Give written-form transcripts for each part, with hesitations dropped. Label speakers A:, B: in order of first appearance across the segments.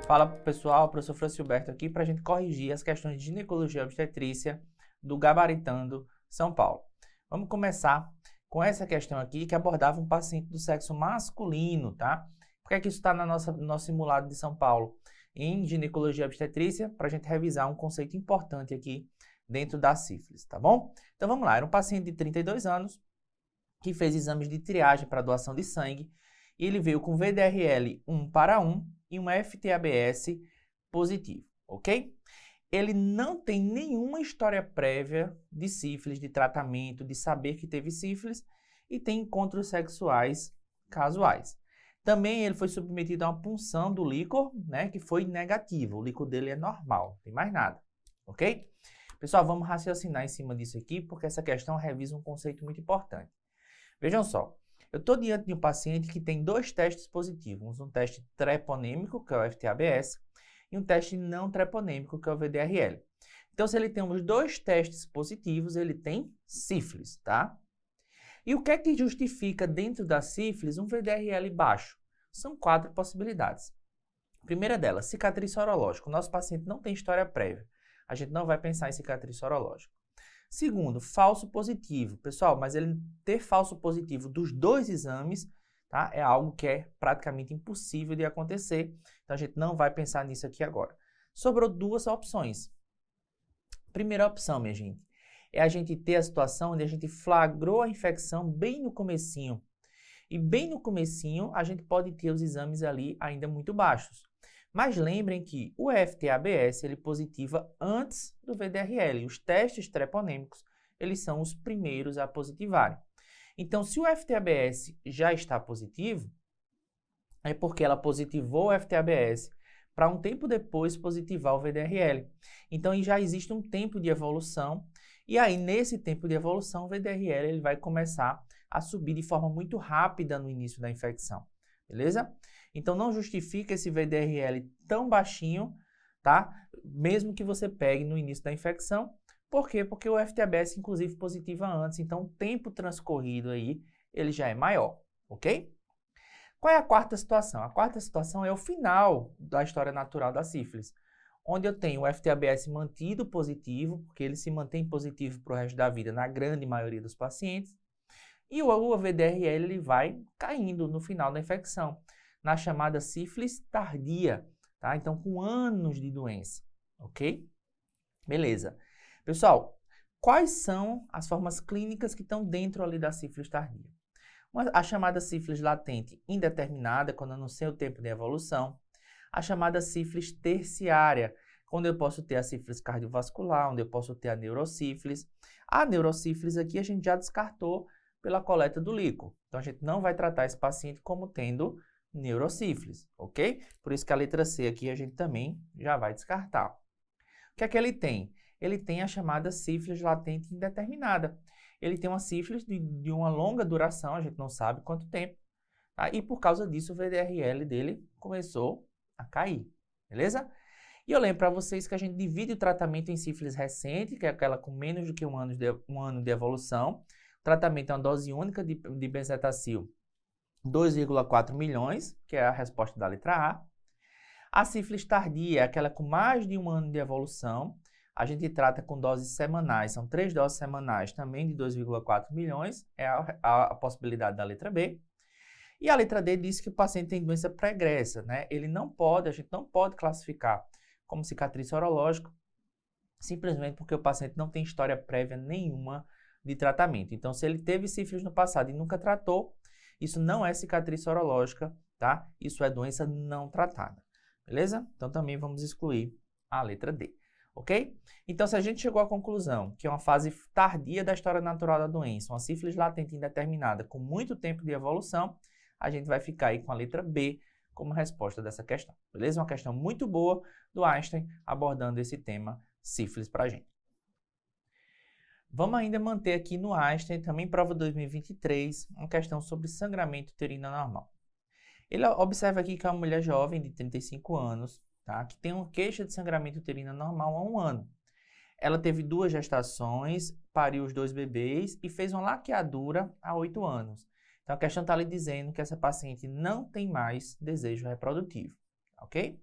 A: Fala pessoal, professor Francilberto aqui para a gente corrigir as questões de ginecologia e obstetrícia do Gabaritando São Paulo. Vamos começar com essa questão aqui que abordava um paciente do sexo masculino, tá? Por que é que isso está no nosso simulado de São Paulo? Em ginecologia e obstetrícia, para a gente revisar um conceito importante aqui dentro da sífilis, tá bom? Então vamos lá, era um paciente de 32 anos que fez exames de triagem para doação de sangue e ele veio com VDRL 1:1 e uma FTABS positivo, ok? Ele não tem nenhuma história prévia de sífilis, de tratamento, de saber que teve sífilis e tem encontros sexuais casuais. Também ele foi submetido a uma punção do líquor, né, que foi negativo. O líquor dele é normal, não tem mais nada, ok? Pessoal, vamos raciocinar em cima disso aqui, porque essa questão revisa um conceito muito importante. Vejam só, eu estou diante de um paciente que tem dois testes positivos, um teste treponêmico, que é o FTABS, e um teste não treponêmico, que é o VDRL. Então, se ele tem os dois testes positivos, ele tem sífilis, tá? E o que é que justifica dentro da sífilis um VDRL baixo? São 4 possibilidades. A primeira delas, cicatriz sorológica. O nosso paciente não tem história prévia. A gente não vai pensar em cicatriz sorológica. Segundo, falso positivo. Pessoal, mas ele ter falso positivo dos dois exames, tá? É algo que é praticamente impossível de acontecer. Então, a gente não vai pensar nisso aqui agora. Sobrou duas opções. Primeira opção, minha gente, é a gente ter a situação onde a gente flagrou a infecção bem no comecinho. E bem no comecinho, a gente pode ter os exames ali ainda muito baixos. Mas lembrem que o FTABS ele positiva antes do VDRL. Os testes treponêmicos, eles são os primeiros a positivarem. Então, se o FTABS já está positivo, é porque ela positivou o FTABS para um tempo depois positivar o VDRL. Então, já existe um tempo de evolução e aí, nesse tempo de evolução, o VDRL ele vai começar a subir de forma muito rápida no início da infecção, beleza? Então, não justifica esse VDRL tão baixinho, tá? Mesmo que você pegue no início da infecção. Por quê? Porque o FTABS, inclusive, positiva antes. Então, o tempo transcorrido aí, ele já é maior, ok? Qual é a quarta situação? A quarta situação é o final da história natural da sífilis, onde eu tenho o FTABS mantido positivo, porque ele se mantém positivo para o resto da vida na grande maioria dos pacientes, e o VDRL ele vai caindo no final da infecção, na chamada sífilis tardia, tá? Então, com anos de doença, ok? Beleza. Pessoal, quais são as formas clínicas que estão dentro ali da sífilis tardia? A chamada sífilis latente indeterminada, quando eu não sei o tempo de evolução. A chamada sífilis terciária, quando eu posso ter a sífilis cardiovascular, onde eu posso ter a neurosífilis. A neurosífilis aqui a gente já descartou pela coleta do líquor. Então, a gente não vai tratar esse paciente como tendo neurosífilis, ok? Por isso que a letra C aqui a gente também já vai descartar. O que é que ele tem? Ele tem a chamada sífilis latente indeterminada. Ele tem uma sífilis de uma longa duração, a gente não sabe quanto tempo, tá? E por causa disso o VDRL dele começou a cair, beleza? E eu lembro para vocês que a gente divide o tratamento em sífilis recente, que é aquela com menos do que um ano de evolução. O tratamento é uma dose única de benzetacil, 2,4 milhões, que é a resposta da letra A. A sífilis tardia é aquela com mais de um ano de evolução. A gente trata com doses semanais, são 3 doses semanais, também de 2,4 milhões, é a possibilidade da letra B. E a letra D diz que o paciente tem doença pregressa, né? A gente não pode classificar como cicatriz sorológica, simplesmente porque o paciente não tem história prévia nenhuma de tratamento. Então, se ele teve sífilis no passado e nunca tratou, isso não é cicatriz sorológica, tá? Isso é doença não tratada, beleza? Então, também vamos excluir a letra D, ok? Então, se a gente chegou à conclusão que é uma fase tardia da história natural da doença, uma sífilis latente indeterminada com muito tempo de evolução, a gente vai ficar aí com a letra B como resposta dessa questão, beleza? Uma questão muito boa do Einstein abordando esse tema sífilis para a gente. Vamos ainda manter aqui no Einstein, também prova 2023, uma questão sobre sangramento uterino anormal. Ele observa aqui que é uma mulher jovem de 35 anos, tá? Que tem uma queixa de sangramento uterino anormal há 1 ano. Ela teve 2 gestações, pariu os 2 bebês e fez uma laqueadura há 8 anos. Então, a questão está ali dizendo que essa paciente não tem mais desejo reprodutivo, ok?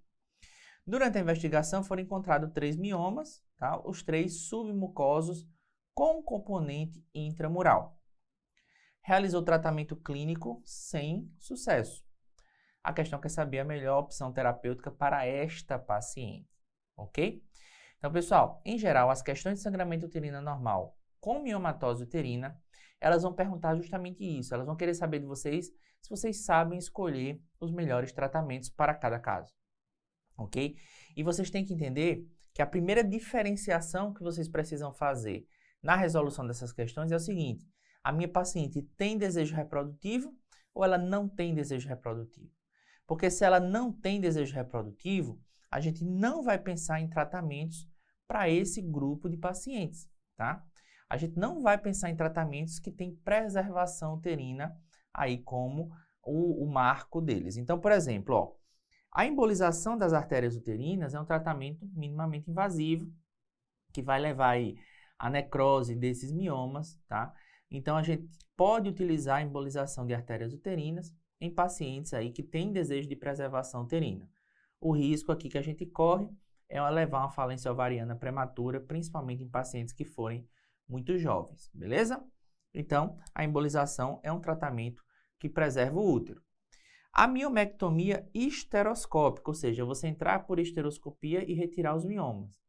A: Durante a investigação foram encontrados 3 miomas, tá? Os 3 submucosos com componente intramural. Realizou tratamento clínico sem sucesso. A questão quer saber a melhor opção terapêutica para esta paciente, ok? Então, pessoal, em geral, as questões de sangramento uterino normal com miomatose uterina, elas vão perguntar justamente isso. Elas vão querer saber de vocês se vocês sabem escolher os melhores tratamentos para cada caso, ok? E vocês têm que entender que a primeira diferenciação que vocês precisam fazer na resolução dessas questões é o seguinte: a minha paciente tem desejo reprodutivo ou ela não tem desejo reprodutivo? Porque se ela não tem desejo reprodutivo, a gente não vai pensar em tratamentos para esse grupo de pacientes, tá? A gente não vai pensar em tratamentos que têm preservação uterina aí como o marco deles. Então, por exemplo, ó, a embolização das artérias uterinas é um tratamento minimamente invasivo que vai levar aí a necrose desses miomas, tá? Então, a gente pode utilizar a embolização de artérias uterinas em pacientes aí que têm desejo de preservação uterina. O risco aqui que a gente corre é levar uma falência ovariana prematura, principalmente em pacientes que forem muito jovens, beleza? Então, a embolização é um tratamento que preserva o útero. A miomectomia histeroscópica, ou seja, você entrar por histeroscopia e retirar os miomas.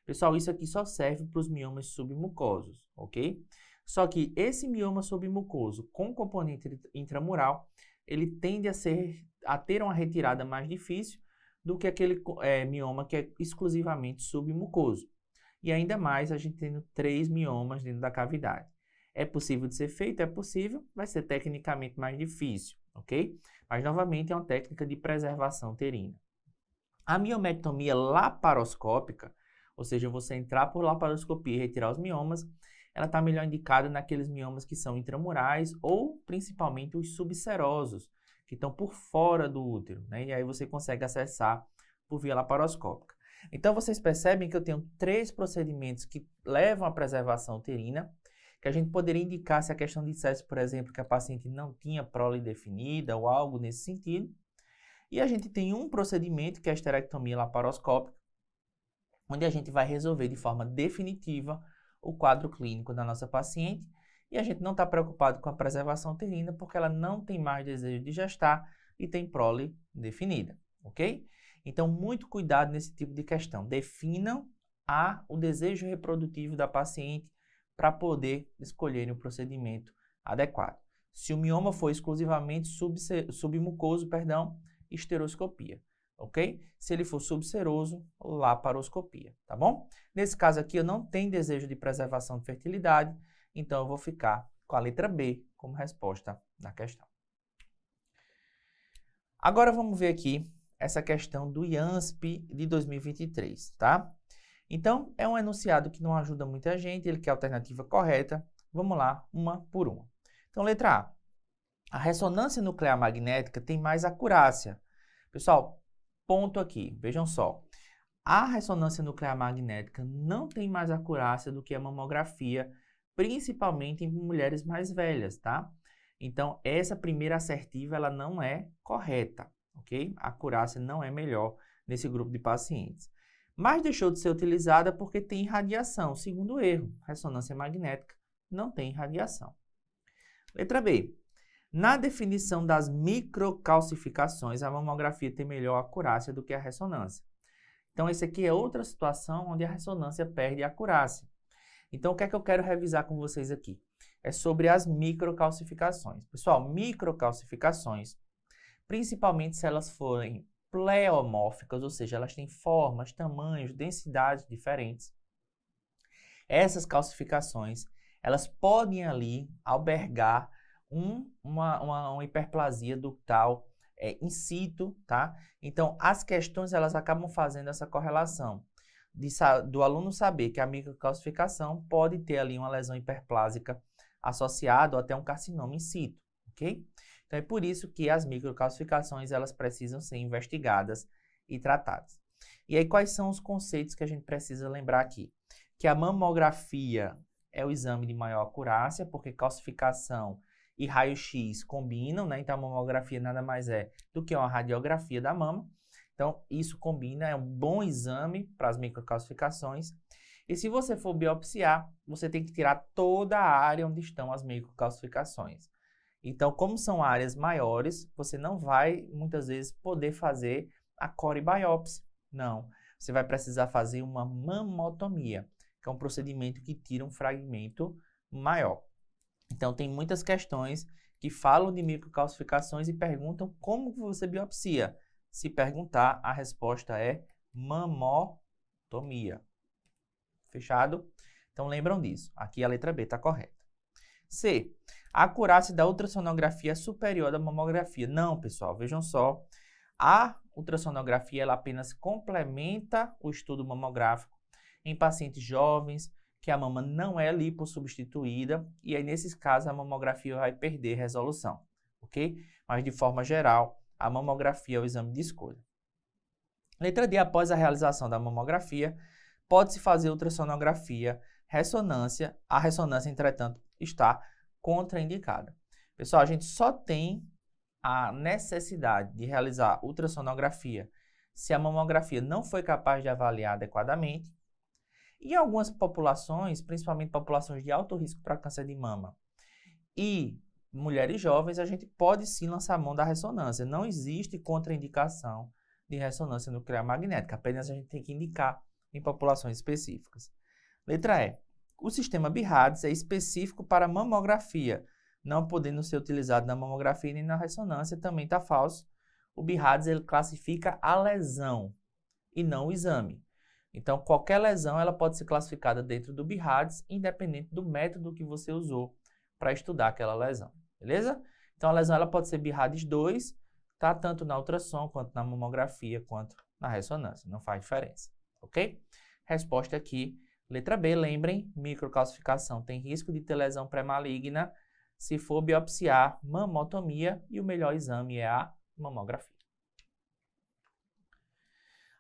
A: Pessoal, isso aqui só serve para os miomas submucosos, ok? Só que esse mioma submucoso com componente intramural, ele tende a ter uma retirada mais difícil do que aquele mioma que é exclusivamente submucoso. E ainda mais a gente tendo 3 miomas dentro da cavidade. É possível de ser feito? É possível, vai ser tecnicamente mais difícil, ok? Mas, novamente, é uma técnica de preservação uterina. A miomectomia laparoscópica, ou seja, você entrar por laparoscopia e retirar os miomas, ela está melhor indicada naqueles miomas que são intramurais ou, principalmente, os subserosos, que estão por fora do útero, né? E aí você consegue acessar por via laparoscópica. Então, vocês percebem que eu tenho 3 procedimentos que levam à preservação uterina, que a gente poderia indicar se a questão dissesse, por exemplo, que a paciente não tinha prole definida ou algo nesse sentido. E a gente tem um procedimento, que é a esterectomia laparoscópica, onde a gente vai resolver de forma definitiva o quadro clínico da nossa paciente. E a gente não está preocupado com a preservação uterina, porque ela não tem mais desejo de gestar e tem prole definida, ok? Então, muito cuidado nesse tipo de questão. Definam o desejo reprodutivo da paciente para poder escolher o procedimento adequado. Se o mioma for exclusivamente submucoso, histeroscopia, ok? Se ele for subseroso, laparoscopia, tá bom? Nesse caso aqui, eu não tenho desejo de preservação de fertilidade, então eu vou ficar com a letra B como resposta da questão. Agora vamos ver aqui essa questão do IANSP de 2023, tá? Então, é um enunciado que não ajuda muita gente, ele quer a alternativa correta. Vamos lá, uma por uma. Então, letra A. A ressonância nuclear magnética tem mais acurácia. Pessoal, ponto aqui, vejam só. A ressonância nuclear magnética não tem mais acurácia do que a mamografia, principalmente em mulheres mais velhas, tá? Então, essa primeira assertiva, ela não é correta, ok? A acurácia não é melhor nesse grupo de pacientes. Mas deixou de ser utilizada porque tem radiação. Segundo erro, ressonância magnética não tem radiação. Letra B. Na definição das microcalcificações, a mamografia tem melhor acurácia do que a ressonância. Então, esse aqui é outra situação onde a ressonância perde a acurácia. Então, o que é que eu quero revisar com vocês aqui? É sobre as microcalcificações. Pessoal, microcalcificações, principalmente se elas forem pleomórficas, ou seja, elas têm formas, tamanhos, densidades diferentes. Essas calcificações, elas podem ali albergar uma hiperplasia ductal in situ, tá? Então, as questões, elas acabam fazendo essa correlação do aluno saber que a microcalcificação pode ter ali uma lesão hiperplásica associada ou até um carcinoma in situ, ok? Então, é por isso que as microcalcificações, elas precisam ser investigadas e tratadas. E aí, quais são os conceitos que a gente precisa lembrar aqui? Que a mamografia é o exame de maior acurácia, porque calcificação e raio-x combinam, né? Então, a mamografia nada mais é do que uma radiografia da mama. Então, isso combina, é um bom exame para as microcalcificações. E se você for biopsiar, você tem que tirar toda a área onde estão as microcalcificações. Então, como são áreas maiores, você não vai, muitas vezes, poder fazer a coribiópsia. Não. Você vai precisar fazer uma mamotomia, que é um procedimento que tira um fragmento maior. Então, tem muitas questões que falam de microcalcificações e perguntam como você biopsia. Se perguntar, a resposta é mamotomia. Fechado? Então, lembram disso. Aqui a letra B está correta. C. A acurácia da ultrassonografia é superior à da mamografia. Não, pessoal, vejam só. A ultrassonografia ela apenas complementa o estudo mamográfico em pacientes jovens, que a mama não é lipossubstituída, e aí, nesses casos, a mamografia vai perder resolução, ok? Mas, de forma geral, a mamografia é o exame de escolha. Letra D. Após a realização da mamografia, pode-se fazer ultrassonografia, ressonância. A ressonância, entretanto, está contraindicada. Pessoal, a gente só tem a necessidade de realizar ultrassonografia se a mamografia não foi capaz de avaliar adequadamente. E em algumas populações, principalmente populações de alto risco para câncer de mama e mulheres jovens, a gente pode sim lançar a mão da ressonância. Não existe contraindicação de ressonância nuclear magnética, apenas a gente tem que indicar em populações específicas. Letra E. O sistema BIRADS é específico para mamografia, não podendo ser utilizado na mamografia nem na ressonância, também está falso. O BIRADS ele classifica a lesão e não o exame. Então, qualquer lesão ela pode ser classificada dentro do BIRADS, independente do método que você usou para estudar aquela lesão, beleza? Então, a lesão ela pode ser BIRADS 2, tá? Tanto na ultrassom, quanto na mamografia, quanto na ressonância, não faz diferença, ok? Resposta aqui, letra B, lembrem, microcalcificação tem risco de ter lesão pré-maligna se for biopsiar, mamotomia, e o melhor exame é a mamografia.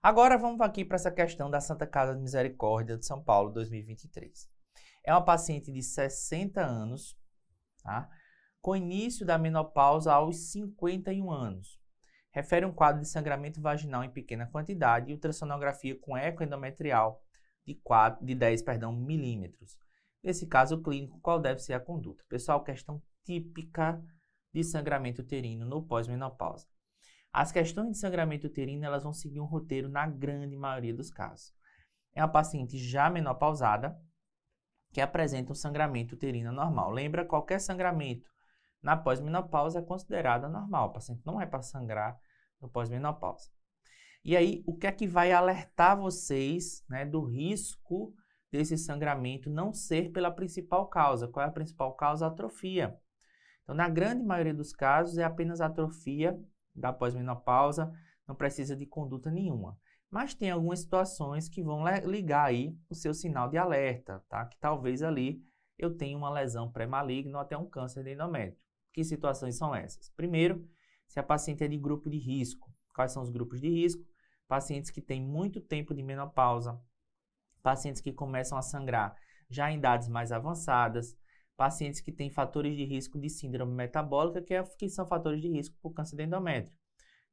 A: Agora vamos aqui para essa questão da Santa Casa de Misericórdia de São Paulo 2023. É uma paciente de 60 anos, tá? Com início da menopausa aos 51 anos. Refere um quadro de sangramento vaginal em pequena quantidade e ultrassonografia com eco endometrial de 10 milímetros. Nesse caso clínico, qual deve ser a conduta? Pessoal, questão típica de sangramento uterino no pós-menopausa. As questões de sangramento uterino elas vão seguir um roteiro na grande maioria dos casos. É uma paciente já menopausada que apresenta um sangramento uterino normal. Lembra, qualquer sangramento na pós-menopausa é considerado normal. O paciente não é para sangrar no pós-menopausa. E aí, o que é que vai alertar vocês, né, do risco desse sangramento não ser pela principal causa? Qual é a principal causa? Atrofia. Então, na grande maioria dos casos, é apenas atrofia da pós-menopausa, não precisa de conduta nenhuma. Mas tem algumas situações que vão ligar aí o seu sinal de alerta, tá? Que talvez ali eu tenha uma lesão pré-maligna ou até um câncer de endométrio. Que situações são essas? Primeiro, se a paciente é de grupo de risco. Quais são os grupos de risco? Pacientes que têm muito tempo de menopausa, pacientes que começam a sangrar já em idades mais avançadas, pacientes que têm fatores de risco de síndrome metabólica, que são fatores de risco por câncer de endométrio.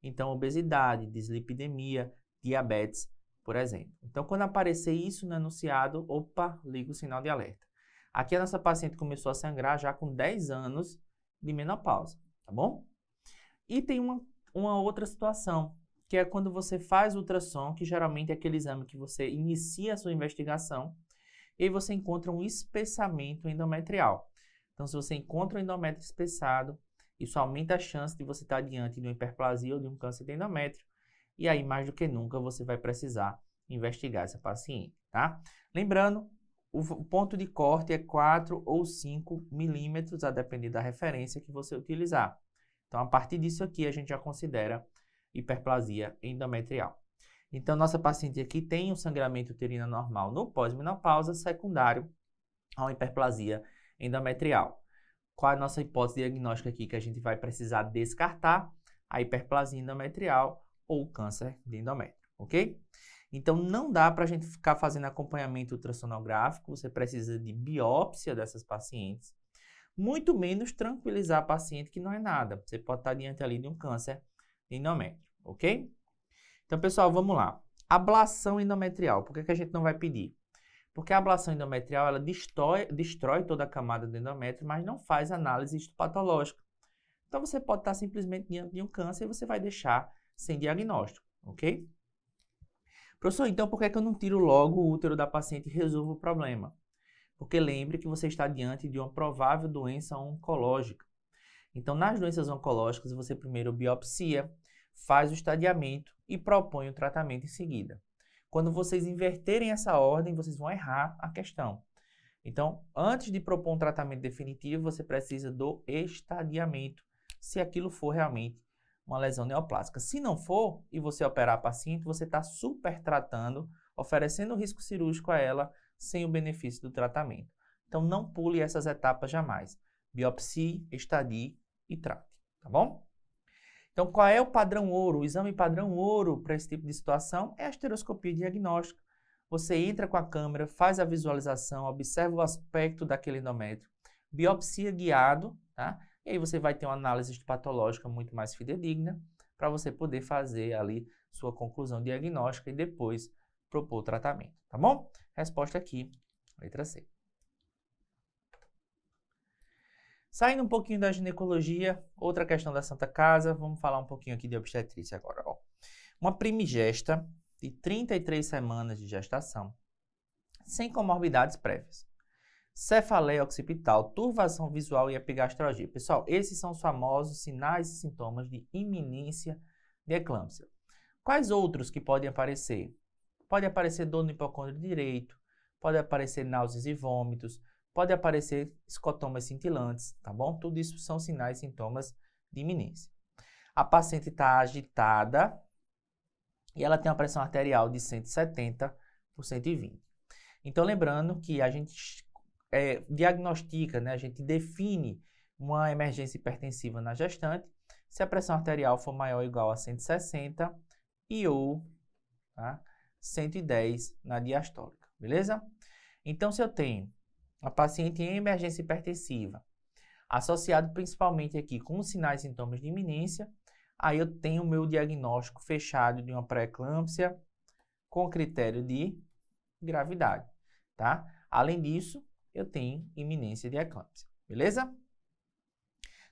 A: Então, obesidade, dislipidemia, diabetes, por exemplo. Então, quando aparecer isso no enunciado, opa, liga o sinal de alerta. Aqui a nossa paciente começou a sangrar já com 10 anos de menopausa, tá bom? E tem uma outra situação, que é quando você faz ultrassom, que geralmente é aquele exame que você inicia a sua investigação, e aí você encontra um espessamento endometrial. Então, se você encontra um endométrio espessado, isso aumenta a chance de você estar diante de uma hiperplasia ou de um câncer de endométrio. E aí, mais do que nunca, você vai precisar investigar essa paciente, tá? Lembrando, o ponto de corte é 4 ou 5 milímetros, a depender da referência que você utilizar. Então, a partir disso aqui, a gente já considera hiperplasia endometrial. Então, nossa paciente aqui tem um sangramento uterino normal no pós-menopausa, secundário a uma hiperplasia endometrial. Qual é a nossa hipótese diagnóstica aqui que a gente vai precisar descartar? A hiperplasia endometrial ou câncer de endométrio, ok? Então, não dá para a gente ficar fazendo acompanhamento ultrassonográfico, você precisa de biópsia dessas pacientes, muito menos tranquilizar a paciente que não é nada. Você pode estar diante ali de um câncer de endométrio, ok? Então, pessoal, vamos lá. Ablação endometrial, por que a gente não vai pedir? Porque a ablação endometrial, ela destrói toda a camada do endométrio, mas não faz análise histopatológica. Então, você pode estar simplesmente diante de um câncer e você vai deixar sem diagnóstico, ok? Professor, então por que eu não tiro logo o útero da paciente e resolvo o problema? Porque lembre que você está diante de uma provável doença oncológica. Então, nas doenças oncológicas, você primeiro biopsia, faz o estadiamento e propõe o tratamento em seguida. Quando vocês inverterem essa ordem, vocês vão errar a questão. Então, antes de propor um tratamento definitivo, você precisa do estadiamento, se aquilo for realmente uma lesão neoplásica. Se não for, e você operar a paciente, você está super tratando, oferecendo risco cirúrgico a ela, sem o benefício do tratamento. Então, não pule essas etapas jamais. Biopsie, estadie e trate, tá bom? Então, qual é o padrão ouro? O exame padrão ouro para esse tipo de situação é a esteroscopia diagnóstica. Você entra com a câmera, faz a visualização, observa o aspecto daquele endométrio, biopsia guiado, tá? E aí você vai ter uma análise patológica muito mais fidedigna para você poder fazer ali sua conclusão diagnóstica e depois propor o tratamento, tá bom? Resposta aqui, letra C. Saindo um pouquinho da ginecologia, outra questão da Santa Casa, vamos falar um pouquinho aqui de obstetrícia agora. Ó. Uma primigesta de 33 semanas de gestação, sem comorbidades prévias. Cefaleia occipital, turvação visual e epigastralgia. Pessoal, esses são os famosos sinais e sintomas de iminência de eclâmpsia. Quais outros que podem aparecer? Pode aparecer dor no hipocôndrio direito, pode aparecer náuseas e vômitos, pode aparecer escotomas cintilantes, tá bom? Tudo isso são sinais e sintomas de iminência. A paciente está agitada e ela tem uma pressão arterial de 170 por 120. Então, lembrando que a gente diagnostica, né? A gente define uma emergência hipertensiva na gestante se a pressão arterial for maior ou igual a 160 e ou 110 na diastólica, beleza? Então, se eu tenho a paciente em emergência hipertensiva, associado principalmente aqui com os sinais e sintomas de iminência, aí eu tenho o meu diagnóstico fechado de uma pré-eclâmpsia com critério de gravidade, tá? Além disso, eu tenho iminência de eclâmpsia, beleza?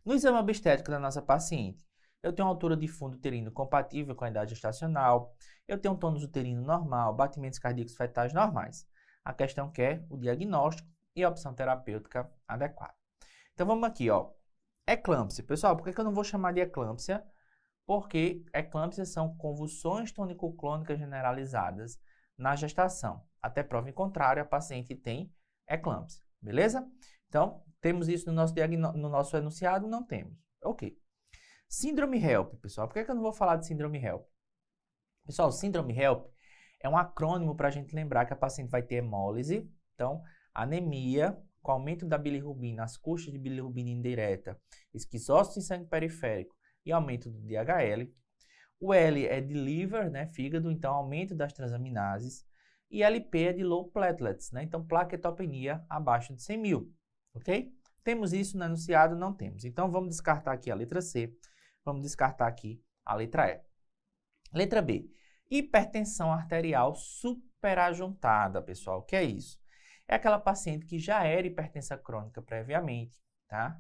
A: No exame obstétrico da nossa paciente, eu tenho uma altura de fundo uterino compatível com a idade gestacional, eu tenho um tônus uterino normal, batimentos cardíacos fetais normais. A questão que é o diagnóstico e a opção terapêutica adequada. Então vamos aqui, ó. Eclâmpsia. Pessoal, por que eu não vou chamar de eclâmpsia? Porque eclâmpsias são convulsões tônico-clônicas generalizadas na gestação. Até prova em contrário, a paciente tem eclâmpsia, beleza? Então, temos isso no nosso enunciado? Não temos. Ok. Síndrome HELP, pessoal. Por que eu não vou falar de síndrome HELP? Pessoal, síndrome HELP é um acrônimo para a gente lembrar que a paciente vai ter hemólise, então, anemia, com aumento da bilirrubina, as custas de bilirrubina indireta, esquizócito em sangue periférico e aumento do DHL. O L é de liver, né, fígado, então aumento das transaminases. E LP é de low platelets, né, então plaquetopenia abaixo de 100 mil, ok? Temos isso no enunciado? Não temos. Então vamos descartar aqui a letra C, vamos descartar aqui a letra E. Letra B, hipertensão arterial superajuntada, pessoal. O que é isso? É aquela paciente que já era hipertensa crônica previamente, tá?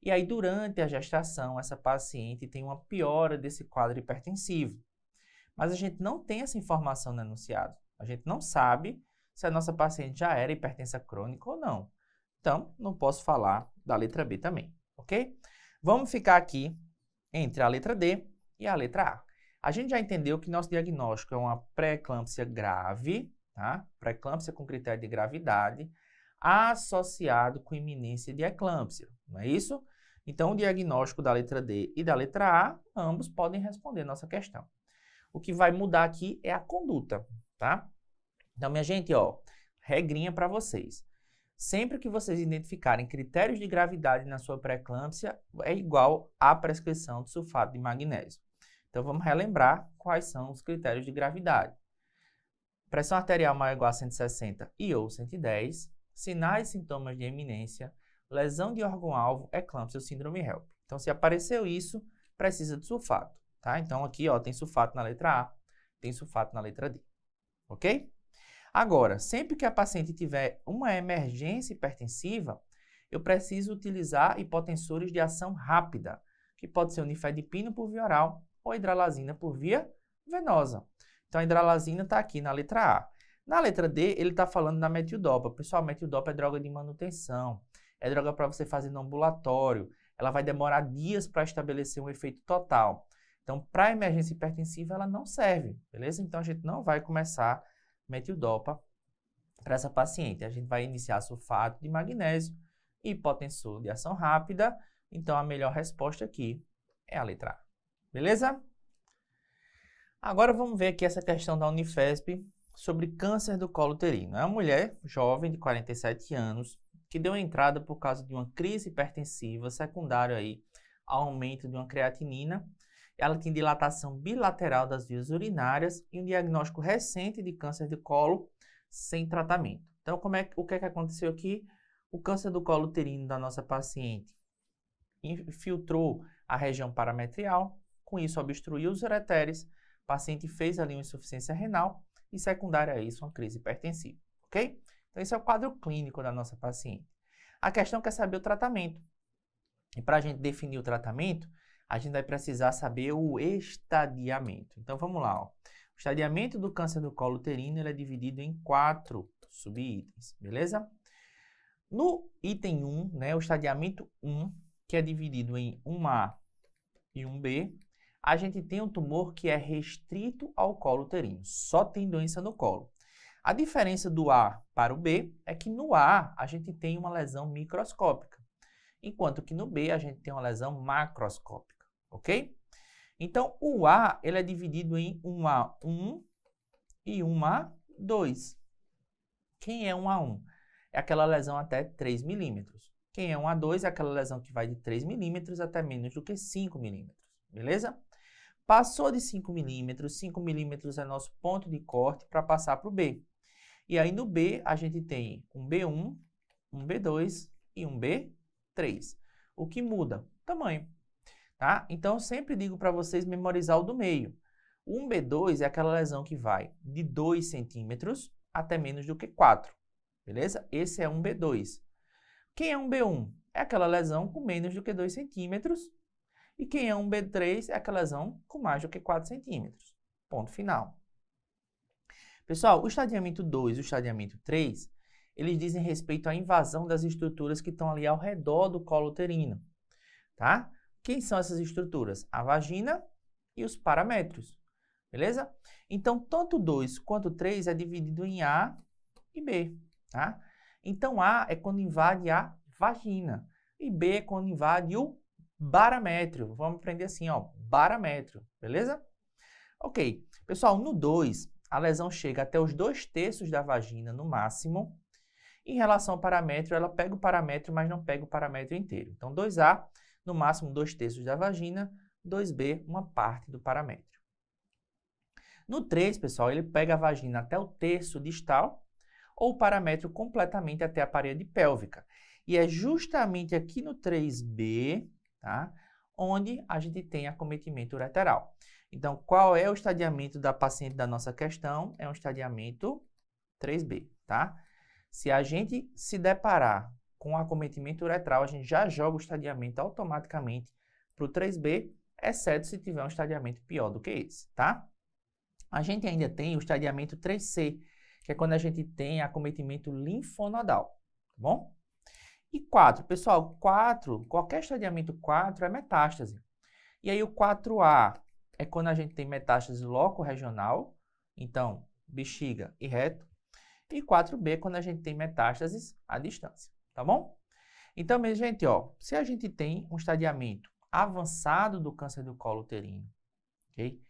A: E aí, durante a gestação, essa paciente tem uma piora desse quadro hipertensivo. Mas a gente não tem essa informação no enunciado. A gente não sabe se a nossa paciente já era hipertensa crônica ou não. Então, não posso falar da letra B também, ok? Vamos ficar aqui entre a letra D e a letra A. A gente já entendeu que nosso diagnóstico é uma pré-eclâmpsia grave, tá? Pré-eclâmpsia com critério de gravidade, associado com iminência de eclâmpsia, não é isso? Então, o diagnóstico da letra D e da letra A, ambos podem responder nossa questão. O que vai mudar aqui é a conduta, tá? Então, minha gente, ó, regrinha para vocês. Sempre que vocês identificarem critérios de gravidade na sua pré-eclâmpsia, é igual à prescrição de sulfato de magnésio. Então, vamos relembrar quais são os critérios de gravidade. Pressão arterial maior ou igual a 160 e ou 110, sinais e sintomas de eminência, lesão de órgão-alvo, eclâmpsia ou síndrome HELP. Então, se apareceu isso, precisa de sulfato, tá? Então, aqui, ó, tem sulfato na letra A tem sulfato na letra D, ok? Agora, sempre que a paciente tiver uma emergência hipertensiva, eu preciso utilizar hipotensores de ação rápida, que pode ser o nifedipino por via oral ou a hidralazina por via venosa. Então, a hidralazina está aqui na letra A. Na letra D, ele está falando da metildopa. Pessoal, metildopa é droga de manutenção, é droga para você fazer no ambulatório, ela vai demorar dias para estabelecer um efeito total. Então, para emergência hipertensiva, ela não serve, beleza? Então, a gente não vai começar metildopa para essa paciente. A gente vai iniciar sulfato de magnésio e hipotensor de ação rápida. Então, a melhor resposta aqui é a letra A. Beleza? Agora, vamos ver aqui essa questão da Unifesp sobre câncer do colo uterino. É uma mulher jovem de 47 anos que deu entrada por causa de uma crise hipertensiva secundária aí ao aumento de uma creatinina. Ela tem dilatação bilateral das vias urinárias e um diagnóstico recente de câncer de colo sem tratamento. Então, o que é que aconteceu aqui? O câncer do colo uterino da nossa paciente infiltrou a região parametrial, com isso obstruiu os ureteres, o paciente fez ali uma insuficiência renal e secundária a isso uma crise hipertensiva, ok? Então, esse é o quadro clínico da nossa paciente. A questão é saber o tratamento. E para a gente definir o tratamento, a gente vai precisar saber o estadiamento. Então, vamos lá. Ó. O estadiamento do câncer do colo uterino ele é dividido em 4 subitens, beleza? No item 1, né, o estadiamento 1, que é dividido em 1A e 1B, a gente tem um tumor que é restrito ao colo uterino, só tem doença no colo. A diferença do A para o B é que no A a gente tem uma lesão microscópica, enquanto que no B a gente tem uma lesão macroscópica, ok? Então, o A ele é dividido em 1A1 e 1A2. Quem é 1A1? É aquela lesão até 3 milímetros. Quem é 1A2 é aquela lesão que vai de 3 milímetros até menos do que 5 milímetros, beleza? Passou de 5 milímetros, 5 milímetros é nosso ponto de corte para passar para o B. E aí no B a gente tem um B1, um B2 e um B3. O que muda? Tamanho. Tá? Então eu sempre digo para vocês memorizar o do meio. O 1B2 é aquela lesão que vai de 2 centímetros até menos do que 4. Beleza? Esse é um B2. Quem é um B1? É aquela lesão com menos do que 2 centímetros. E quem é um B3 é aquela lesão com mais do que 4 centímetros. Ponto final. Pessoal, o estadiamento 2 e o estadiamento 3, eles dizem respeito à invasão das estruturas que estão ali ao redor do colo uterino. Tá? Quem são essas estruturas? A vagina e os paramétrios. Beleza? Então, tanto 2 quanto 3 é dividido em A e B. Tá? Então, A é quando invade a vagina e B é quando invade o baramétrio. Vamos aprender assim, ó, baramétrio, beleza? Ok. Pessoal, no 2, a lesão chega até os 2/3 da vagina no máximo. Em relação ao paramétrio, ela pega o paramétrio, mas não pega o paramétrio inteiro. Então, 2A, no máximo 2/3 da vagina, 2B, uma parte do paramétrio. No 3, pessoal, ele pega a vagina até o terço distal ou o paramétrio completamente até a parede pélvica. E é justamente aqui no 3B, tá, onde a gente tem acometimento ureteral. Então, qual é o estadiamento da paciente da nossa questão? É um estadiamento 3B, tá? Se a gente se deparar com acometimento uretral, a gente já joga o estadiamento automaticamente para o 3B, exceto se tiver um estadiamento pior do que esse, tá? A gente ainda tem o estadiamento 3C, que é quando a gente tem acometimento linfonodal, tá bom? E 4, pessoal, 4, qualquer estadiamento 4 é metástase. E aí o 4A é quando a gente tem metástase loco-regional, então bexiga e reto. E 4B é quando a gente tem metástases à distância, tá bom? Então, minha gente, ó, se a gente tem um estadiamento avançado do câncer do colo uterino, ok?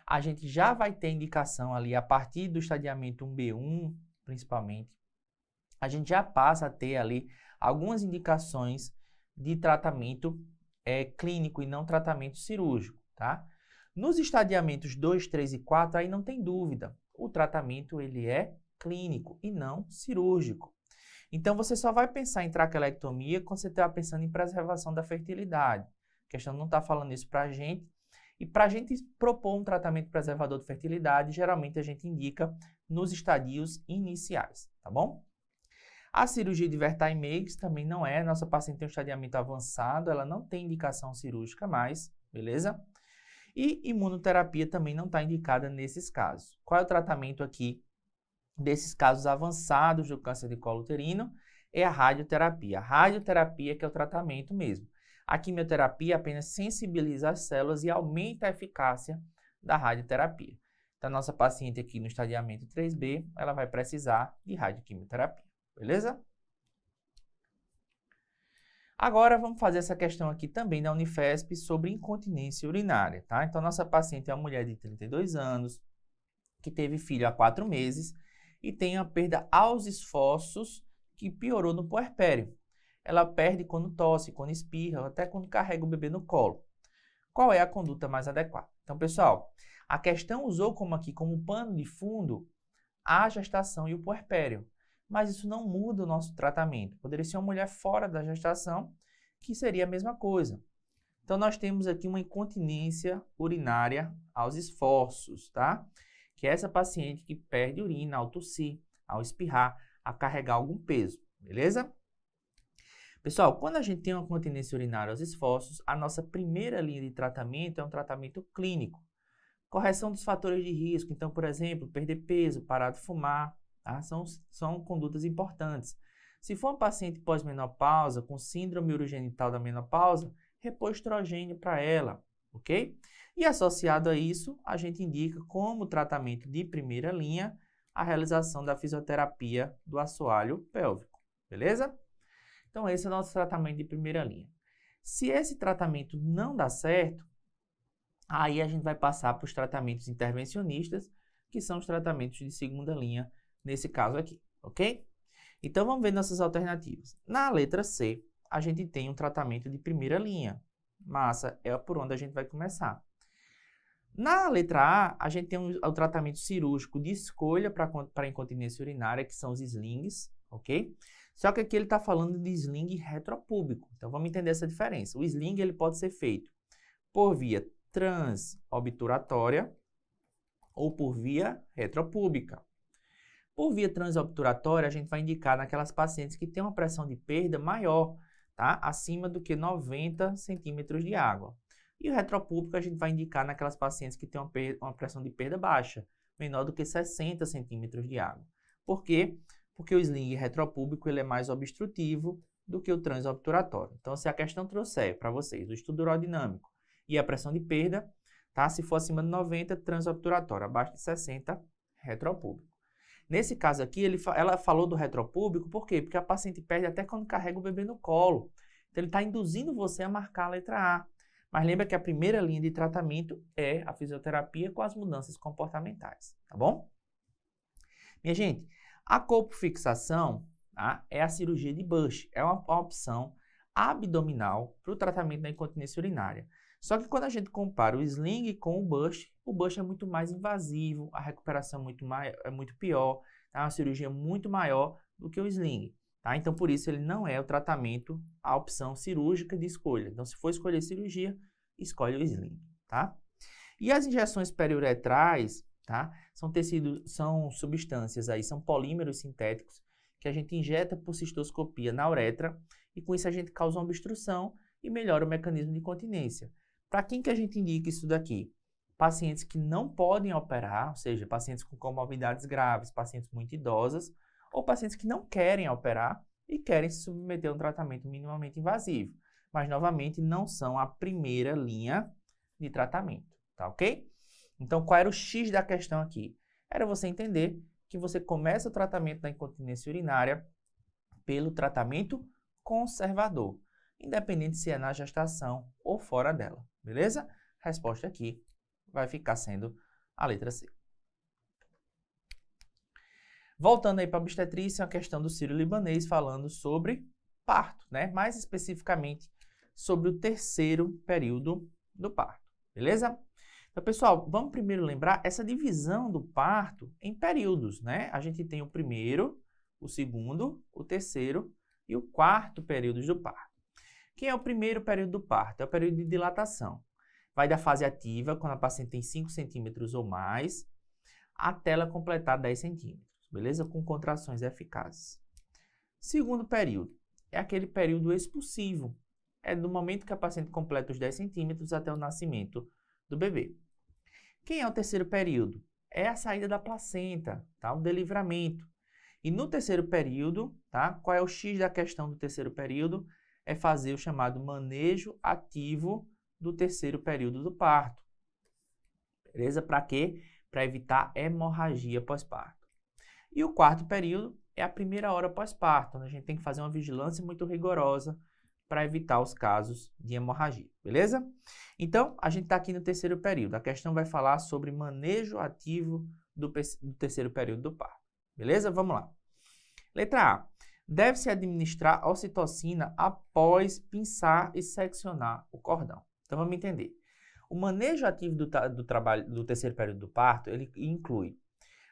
A: A gente já vai ter indicação ali a partir do estadiamento 1B1, principalmente. A gente já passa a ter ali algumas indicações de tratamento clínico e não tratamento cirúrgico, tá? Nos estadiamentos 2, 3 e 4, aí não tem dúvida. O tratamento ele é clínico e não cirúrgico. Então, você só vai pensar em traquelectomia quando você está pensando em preservação da fertilidade. A questão não está falando isso para a gente. E para a gente propor um tratamento preservador de fertilidade, geralmente a gente indica nos estadios iniciais, tá bom? A cirurgia de Vertaimex também não é, nossa paciente tem um estadiamento avançado, ela não tem indicação cirúrgica mais, beleza? E imunoterapia também não está indicada nesses casos. Qual é o tratamento aqui desses casos avançados do câncer de colo uterino? É a radioterapia. A radioterapia que é o tratamento mesmo. A quimioterapia apenas sensibiliza as células e aumenta a eficácia da radioterapia. Então, a nossa paciente aqui no estadiamento 3B, ela vai precisar de radioquimioterapia. Beleza? Agora vamos fazer essa questão aqui também da Unifesp sobre incontinência urinária, tá? Então, nossa paciente é uma mulher de 32 anos, que teve filho há 4 meses e tem a perda aos esforços que piorou no puerpério. Ela perde quando tosse, quando espirra, até quando carrega o bebê no colo. Qual é a conduta mais adequada? Então, pessoal, a questão usou como pano de fundo a gestação e o puerpério. Mas isso não muda o nosso tratamento. Poderia ser uma mulher fora da gestação, que seria a mesma coisa. Então, nós temos aqui uma incontinência urinária aos esforços, tá? Que é essa paciente que perde urina ao tossir, ao espirrar, a carregar algum peso, beleza? Pessoal, quando a gente tem uma incontinência urinária aos esforços, a nossa primeira linha de tratamento é um tratamento clínico. Correção dos fatores de risco. Então, por exemplo, perder peso, parar de fumar, tá? São condutas importantes. Se for um paciente pós-menopausa, com síndrome urogenital da menopausa, repor estrogênio para ela, ok? E associado a isso, a gente indica como tratamento de primeira linha a realização da fisioterapia do assoalho pélvico, beleza? Então, esse é o nosso tratamento de primeira linha. Se esse tratamento não dá certo, aí a gente vai passar para os tratamentos intervencionistas, que são os tratamentos de segunda linha, nesse caso aqui, ok? Então, vamos ver nossas alternativas. Na letra C, a gente tem um tratamento de primeira linha. Massa, é por onde a gente vai começar. Na letra A, a gente tem o tratamento cirúrgico de escolha para incontinência urinária, que são os slings, ok? Só que aqui ele está falando de sling retropúbico. Então, vamos entender essa diferença. O sling ele pode ser feito por via transobturatória ou por via retropúbica. Por via transobturatória, a gente vai indicar naquelas pacientes que têm uma pressão de perda maior, tá? Acima do que 90 centímetros de água. E o retropúbico a gente vai indicar naquelas pacientes que têm uma pressão de perda baixa, menor do que 60 centímetros de água. Por quê? Porque o sling retropúbico ele é mais obstrutivo do que o transobturatório. Então, se a questão trouxer para vocês o estudo urodinâmico e a pressão de perda, tá? Se for acima de 90, transobturatório, abaixo de 60, retropúbico. Nesse caso aqui, ela falou do retropúbico, por quê? Porque a paciente perde até quando carrega o bebê no colo. Então, ele está induzindo você a marcar a letra A. Mas lembra que a primeira linha de tratamento é a fisioterapia com as mudanças comportamentais, tá bom? Minha gente, a colpofixação, tá, é a cirurgia de Bush, é uma opção abdominal para o tratamento da incontinência urinária. Só que quando a gente compara o sling com o Bush é muito mais invasivo, a recuperação é muito pior, é uma cirurgia muito maior do que o sling. Tá? Então, por isso, ele não é o tratamento, a opção cirúrgica de escolha. Então, se for escolher cirurgia, escolhe o sling. Tá? E as injeções periuretrais, tá? São substâncias aí, são polímeros sintéticos que a gente injeta por cistoscopia na uretra e com isso a gente causa uma obstrução e melhora o mecanismo de incontinência. Para quem que a gente indica isso daqui? Pacientes que não podem operar, ou seja, pacientes com comorbidades graves, pacientes muito idosas, ou pacientes que não querem operar e querem se submeter a um tratamento minimamente invasivo. Mas, novamente, não são a primeira linha de tratamento, tá ok? Então, qual era o X da questão aqui? Era você entender que você começa o tratamento da incontinência urinária pelo tratamento conservador, independente se é na gestação ou fora dela, beleza? A resposta aqui vai ficar sendo a letra C. Voltando aí para a obstetrícia, a questão do sírio-libanês falando sobre parto, né? Mais especificamente sobre o terceiro período do parto, beleza? Então, pessoal, vamos primeiro lembrar essa divisão do parto em períodos, né? A gente tem o primeiro, o segundo, o terceiro e o quarto período do parto. Quem é o primeiro período do parto? É o período de dilatação. vai da fase ativa, quando a paciente tem 5 centímetros ou mais, até ela completar 10 centímetros, beleza? Com contrações eficazes. Segundo período, é aquele período expulsivo. É do momento que a paciente completa os 10 centímetros até o nascimento do bebê. Quem é o terceiro período? É a saída da placenta, tá? O delivramento. E no terceiro período, tá? Qual é o X da questão do terceiro período? É fazer o chamado manejo ativo do terceiro período do parto. Beleza? Para quê? Para evitar hemorragia pós-parto. E o quarto período é a primeira hora pós-parto, onde a gente tem que fazer uma vigilância muito rigorosa para evitar os casos de hemorragia, beleza? Então, a gente está aqui no terceiro período. A questão vai falar sobre manejo ativo do terceiro período do parto, beleza? Vamos lá. Letra A. Deve-se administrar ocitocina após pinçar e seccionar o cordão. Então, vamos entender. O manejo ativo do terceiro período do parto, ele inclui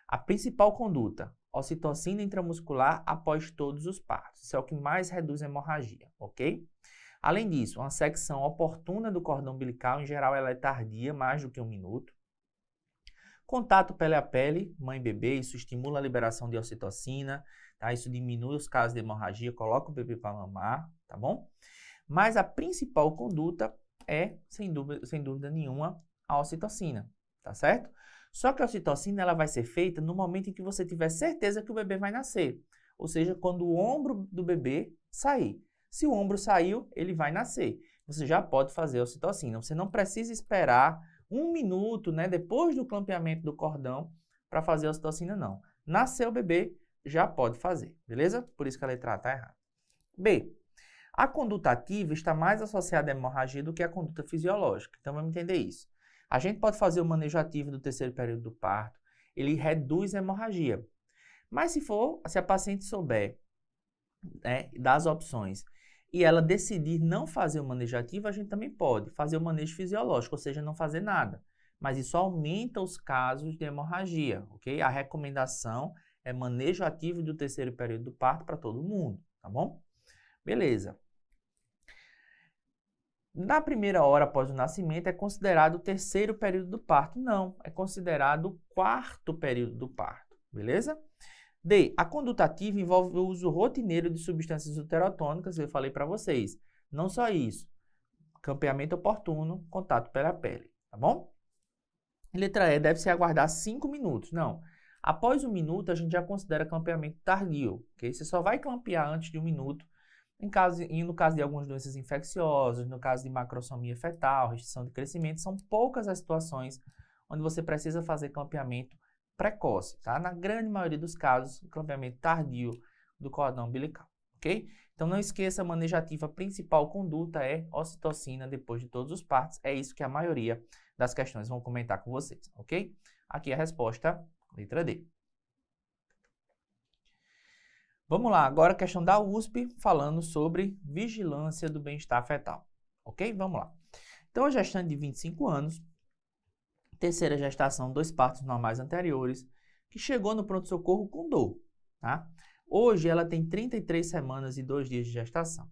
A: a principal conduta, ocitocina intramuscular após todos os partos. Isso é o que mais reduz a hemorragia, ok? Além disso, uma secção oportuna do cordão umbilical, em geral ela é tardia, mais do que 1 minuto. Contato pele a pele, mãe e bebê, isso estimula a liberação de ocitocina, tá? Isso diminui os casos de hemorragia, coloca o bebê para mamar, tá bom? Mas a principal conduta é, sem dúvida nenhuma, a ocitocina, tá certo? Só que a ocitocina ela vai ser feita no momento em que você tiver certeza que o bebê vai nascer. Ou seja, quando o ombro do bebê sair. Se o ombro saiu, ele vai nascer. Você já pode fazer a ocitocina. Você não precisa esperar 1 minuto, né, depois do clampeamento do cordão para fazer a ocitocina, não. Nasceu o bebê, já pode fazer, beleza? Por isso que a letra A está errada. B. A conduta ativa está mais associada à hemorragia do que a conduta fisiológica. Então, vamos entender isso. A gente pode fazer o manejo ativo do terceiro período do parto, ele reduz a hemorragia. Mas se a paciente souber, né, das opções e ela decidir não fazer o manejo ativo, a gente também pode fazer o manejo fisiológico, ou seja, não fazer nada. Mas isso aumenta os casos de hemorragia, ok? A recomendação é manejo ativo do terceiro período do parto para todo mundo, tá bom? Beleza. Na primeira hora após o nascimento é considerado o terceiro período do parto. Não, é considerado o quarto período do parto, beleza? D. A conduta ativa envolve o uso rotineiro de substâncias uterotônicas, eu falei para vocês. Não só isso, campeamento oportuno, contato pele a pele, tá bom? Letra E. Deve-se aguardar 5 minutos. Não, após 1 minuto a gente já considera campeamento tardio, ok? Você só vai clampear antes de 1 minuto, no caso de algumas doenças infecciosas, no caso de macrosomia fetal, restrição de crescimento, são poucas as situações onde você precisa fazer clampeamento precoce, tá? Na grande maioria dos casos, o clampeamento tardio do cordão umbilical, ok? Então não esqueça, a manejo ativo, a principal conduta é ocitocina depois de todos os partos. É isso que a maioria das questões vão comentar com vocês, ok? Aqui a resposta, letra D. Vamos lá, agora a questão da USP, falando sobre vigilância do bem-estar fetal. Ok? Vamos lá. Então, a gestante de 25 anos, terceira gestação, 2 partos normais anteriores, que chegou no pronto-socorro com dor, tá? Hoje, ela tem 33 semanas e 2 dias de gestação.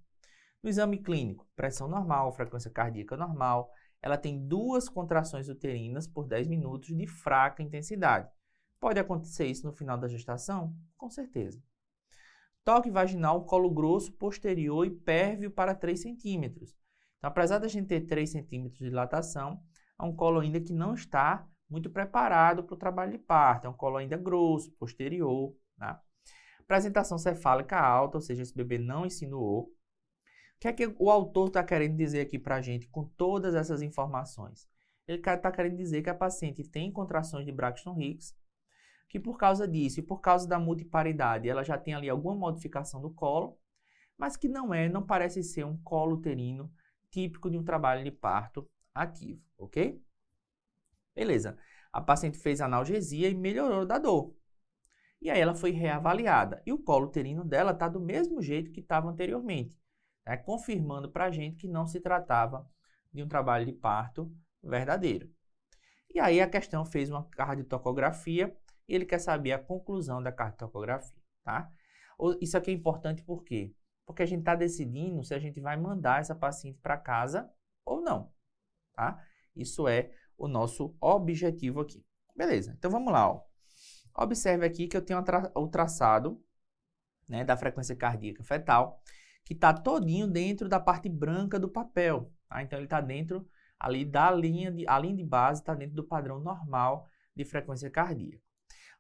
A: No exame clínico, pressão normal, frequência cardíaca normal, ela tem 2 contrações uterinas por 10 minutos de fraca intensidade. Pode acontecer isso no final da gestação? Com certeza. Toque vaginal, colo grosso, posterior e pérvio para 3 centímetros. Então, apesar da gente ter 3 centímetros de dilatação, é um colo ainda que não está muito preparado para o trabalho de parto. É um colo ainda grosso, posterior, tá? Apresentação cefálica alta, ou seja, esse bebê não insinuou. O que é que o autor está querendo dizer aqui para a gente com todas essas informações? Ele está querendo dizer que a paciente tem contrações de Braxton Hicks, que por causa disso e por causa da multiparidade, ela já tem ali alguma modificação do colo, mas que não parece ser um colo uterino típico de um trabalho de parto ativo, ok? Beleza. A paciente fez analgesia e melhorou da dor. E aí ela foi reavaliada. E o colo uterino dela está do mesmo jeito que estava anteriormente, né? Confirmando para a gente que não se tratava de um trabalho de parto verdadeiro. E aí a questão fez uma cardiotocografia e ele quer saber a conclusão da cardiotocografia, tá? Isso aqui é importante por quê? Porque a gente está decidindo se a gente vai mandar essa paciente para casa ou não, tá? Isso é o nosso objetivo aqui. Beleza, então vamos lá. Ó. Observe aqui que eu tenho o traçado, né, da frequência cardíaca fetal, que está todinho dentro da parte branca do papel. Tá? Então, ele está dentro ali da linha de base, está dentro do padrão normal de frequência cardíaca.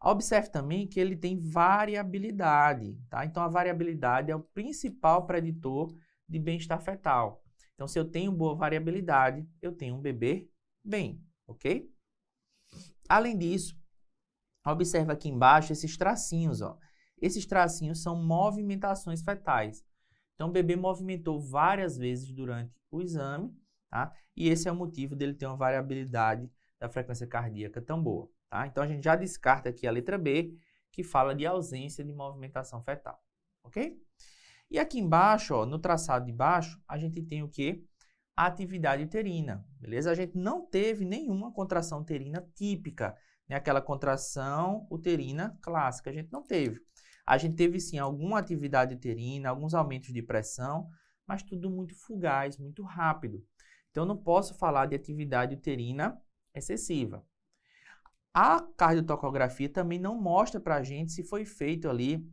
A: Observe também que ele tem variabilidade. Tá? Então, a variabilidade é o principal preditor de bem-estar fetal. Então, se eu tenho boa variabilidade, eu tenho um bebê bem, ok? Além disso, observe aqui embaixo esses tracinhos, ó. Esses tracinhos são movimentações fetais. Então, o bebê movimentou várias vezes durante o exame, tá? E esse é o motivo dele ter uma variabilidade da frequência cardíaca tão boa, tá? Então, a gente já descarta aqui a letra B, que fala de ausência de movimentação fetal, ok? E aqui embaixo, ó, no traçado de baixo, a gente tem o quê? A atividade uterina, beleza? A gente não teve nenhuma contração uterina típica, né? Aquela contração uterina clássica, a gente não teve. A gente teve sim alguma atividade uterina, alguns aumentos de pressão, mas tudo muito fugaz, muito rápido. Então, eu não posso falar de atividade uterina excessiva. A cardiotocografia também não mostra para a gente se foi feito ali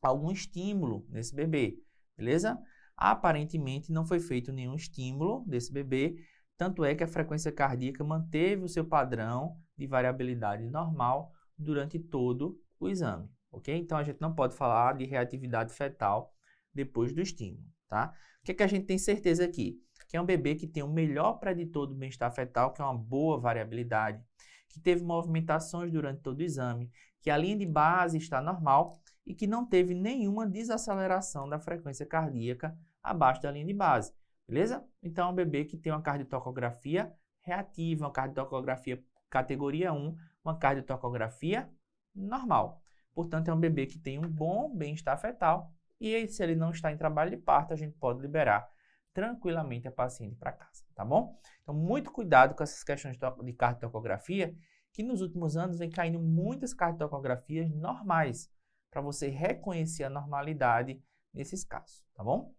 A: algum estímulo nesse bebê, beleza? Aparentemente não foi feito nenhum estímulo desse bebê, tanto é que a frequência cardíaca manteve o seu padrão de variabilidade normal durante todo o exame, ok? Então, a gente não pode falar de reatividade fetal depois do estímulo, tá? O que é que a gente tem certeza aqui? Que é um bebê que tem o melhor preditor do bem-estar fetal, que é uma boa variabilidade, que teve movimentações durante todo o exame, que a linha de base está normal e que não teve nenhuma desaceleração da frequência cardíaca abaixo da linha de base, beleza? Então, é um bebê que tem uma cardiotocografia reativa, uma cardiotocografia categoria 1, uma cardiotocografia normal. Portanto, é um bebê que tem um bom bem-estar fetal e se ele não está em trabalho de parto, a gente pode liberar tranquilamente a paciente para casa, tá bom? Então, muito cuidado com essas questões de cardiotocografia, que nos últimos anos vem caindo muitas cardietocografias normais, para você reconhecer a normalidade nesses casos, tá bom?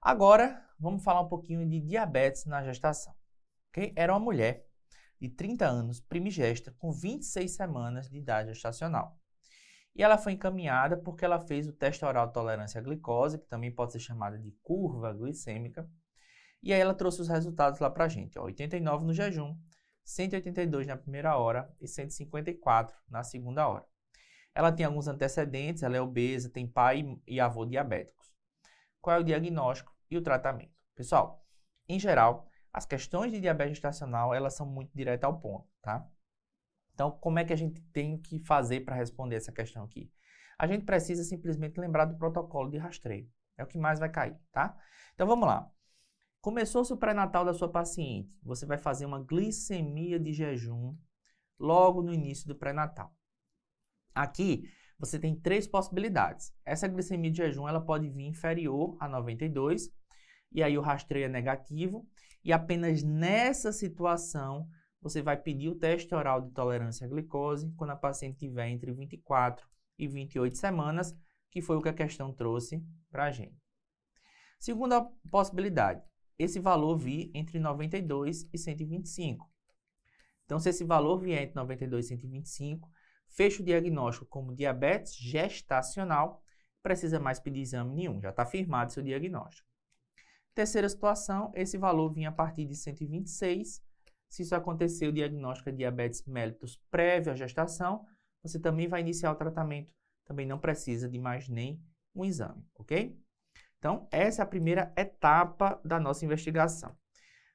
A: Agora, vamos falar um pouquinho de diabetes na gestação, ok? Era uma mulher de 30 anos, primigesta, com 26 semanas de idade gestacional. E ela foi encaminhada porque ela fez o teste oral de tolerância à glicose, que também pode ser chamada de curva glicêmica. E aí ela trouxe os resultados lá pra gente, ó, 89 no jejum, 182 na primeira hora e 154 na segunda hora. Ela tem alguns antecedentes, ela é obesa, tem pai e avô diabéticos. Qual é o diagnóstico e o tratamento? Pessoal, em geral, as questões de diabetes gestacional, elas são muito diretas ao ponto, tá? Então, como é que a gente tem que fazer para responder essa questão aqui? A gente precisa simplesmente lembrar do protocolo de rastreio. É o que mais vai cair, tá? Então, vamos lá. Começou-se o pré-natal da sua paciente. Você vai fazer uma glicemia de jejum logo no início do pré-natal. Aqui, você tem três possibilidades. Essa glicemia de jejum, ela pode vir inferior a 92, e aí o rastreio é negativo, e apenas nessa situação, você vai pedir o teste oral de tolerância à glicose quando a paciente tiver entre 24 e 28 semanas, que foi o que a questão trouxe para a gente. Segunda possibilidade, esse valor vir entre 92 e 125. Então, se esse valor vier entre 92 e 125, fecha o diagnóstico como diabetes gestacional, precisa mais pedir exame nenhum, já está firmado seu diagnóstico. Terceira situação, esse valor vinha a partir de 126. Se isso acontecer, o diagnóstico é diabetes mellitus prévio à gestação, você também vai iniciar o tratamento, também não precisa de mais nem um exame, ok? Então, essa é a primeira etapa da nossa investigação.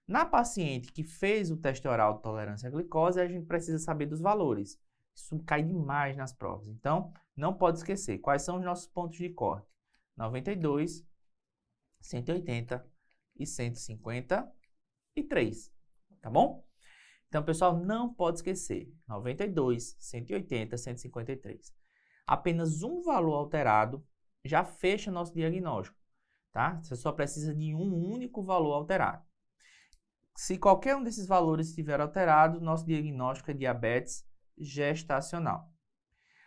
A: Na paciente que fez o teste oral de tolerância à glicose, a gente precisa saber dos valores. Isso cai demais nas provas. Então, não pode esquecer. Quais são os nossos pontos de corte? 92, 180 e 153. Tá bom? Então, pessoal, não pode esquecer. 92, 180, 153. Apenas um valor alterado já fecha nosso diagnóstico. Tá? Você só precisa de um único valor alterado. Se qualquer um desses valores estiver alterado, nosso diagnóstico é diabetes gestacional.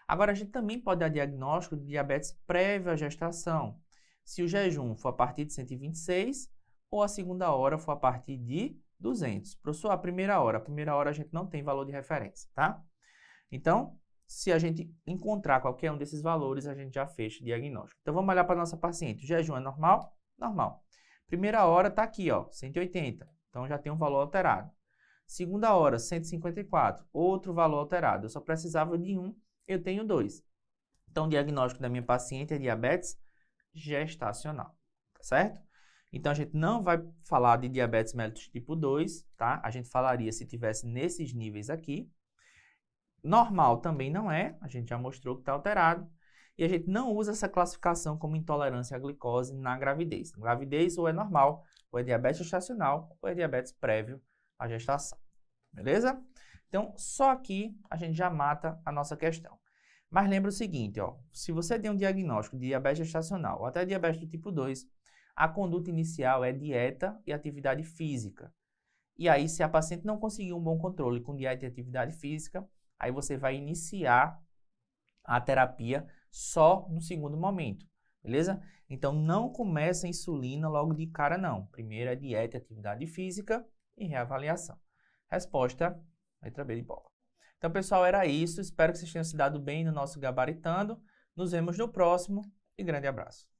A: Agora, a gente também pode dar diagnóstico de diabetes prévio à gestação. Se o jejum for a partir de 126, ou a segunda hora for a partir de 200. Professor, a primeira hora a gente não tem valor de referência, tá? Então, se a gente encontrar qualquer um desses valores, a gente já fecha o diagnóstico. Então, vamos olhar para a nossa paciente. O jejum é normal? Normal. Primeira hora está aqui, ó, 180. Então, já tem um valor alterado. Segunda hora, 154. Outro valor alterado. Eu só precisava de um, eu tenho 2. Então, o diagnóstico da minha paciente é diabetes gestacional, certo? Então, a gente não vai falar de diabetes mellitus tipo 2, tá? A gente falaria se tivesse nesses níveis aqui. Normal também não é, a gente já mostrou que está alterado. E a gente não usa essa classificação como intolerância à glicose na gravidez. Na gravidez, ou é normal, ou é diabetes gestacional, ou é diabetes prévio à gestação. Beleza? Então, só aqui a gente já mata a nossa questão. Mas lembra o seguinte, ó, se você tem um diagnóstico de diabetes gestacional ou até diabetes do tipo 2, a conduta inicial é dieta e atividade física. E aí, se a paciente não conseguir um bom controle com dieta e atividade física, aí você vai iniciar a terapia só no segundo momento, beleza? Então, não começa a insulina logo de cara, não. Primeiro é dieta e atividade física e reavaliação. Resposta, letra B de bola. Então, pessoal, era isso. Espero que vocês tenham se dado bem no nosso Gabaritando. Nos vemos no próximo e grande abraço.